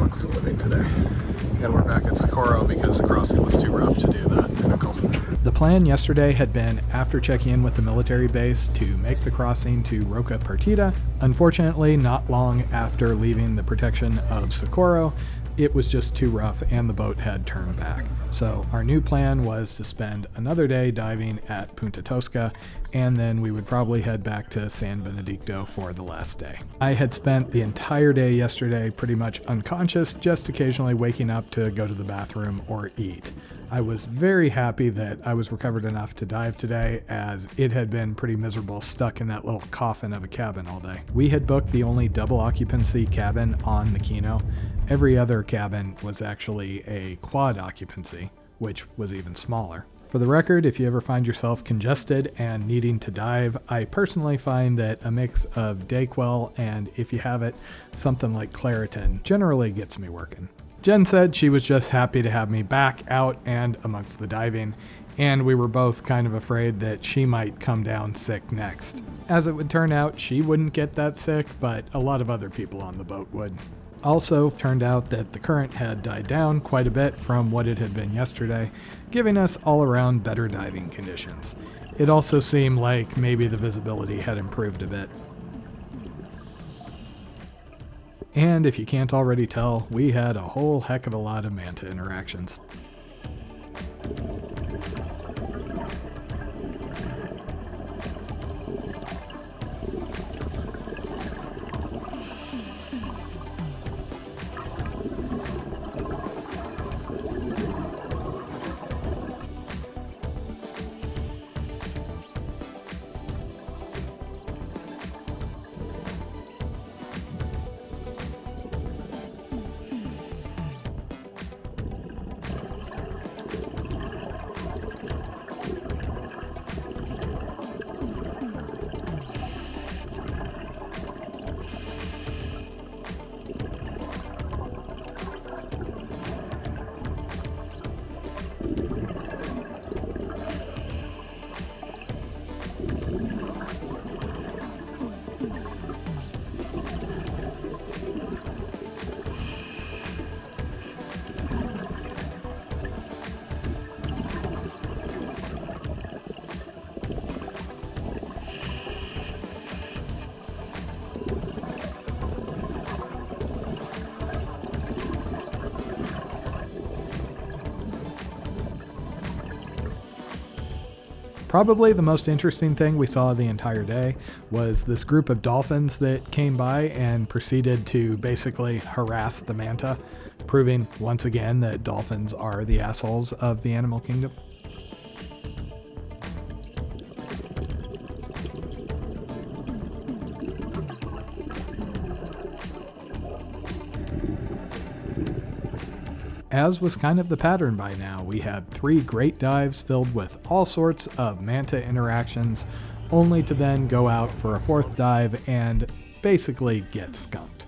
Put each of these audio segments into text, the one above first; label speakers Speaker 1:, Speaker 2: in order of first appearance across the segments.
Speaker 1: dogs living today. And we're back at Socorro because the crossing was too rough to do that pinnacle. The plan yesterday had been, after checking in with the military base, to make the crossing to Roca Partida. Unfortunately, not long after leaving the protection of Socorro, it was just too rough and the boat had turned back. So our new plan was to spend another day diving at Punta Tosca, and then we would probably head back to San Benedicto for the last day. I had spent the entire day yesterday pretty much unconscious, just occasionally waking up to go to the bathroom or eat. I was very happy that I was recovered enough to dive today, as it had been pretty miserable stuck in that little coffin of a cabin all day. We had booked the only double occupancy cabin on the Quino. Every other cabin was actually a quad occupancy, which was even smaller. For the record, if you ever find yourself congested and needing to dive, I personally find that a mix of Dayquil and, if you have it, something like Claritin generally gets me working. Jen said she was just happy to have me back out and amongst the diving, and we were both kind of afraid that she might come down sick next. As it would turn out, she wouldn't get that sick, but a lot of other people on the boat would. Also, turned out that the current had died down quite a bit from what it had been yesterday, giving us all around better diving conditions. It also seemed like maybe the visibility had improved a bit. And if you can't already tell, we had a whole heck of a lot of manta interactions. Probably the most interesting thing we saw the entire day was this group of dolphins that came by and proceeded to basically harass the manta, proving once again that dolphins are the assholes of the animal kingdom. As was kind of the pattern by now, we had 3 great dives filled with all sorts of manta interactions, only to then go out for a 4th dive and basically get skunked.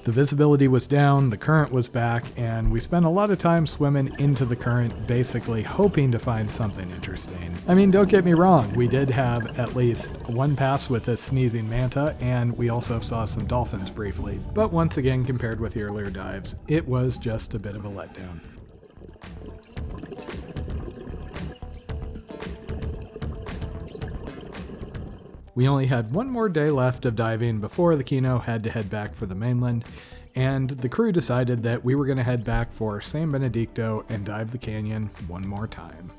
Speaker 1: The visibility was down, the current was back, and we spent a lot of time swimming into the current, basically hoping to find something interesting. I mean, don't get me wrong, we did have at least one pass with a sneezing manta, and we also saw some dolphins briefly, but once again, compared with the earlier dives, it was just a bit of a letdown. We only had one more day left of diving before the Quino had to head back for the mainland, and the crew decided that we were going to head back for San Benedicto and dive the canyon one more time.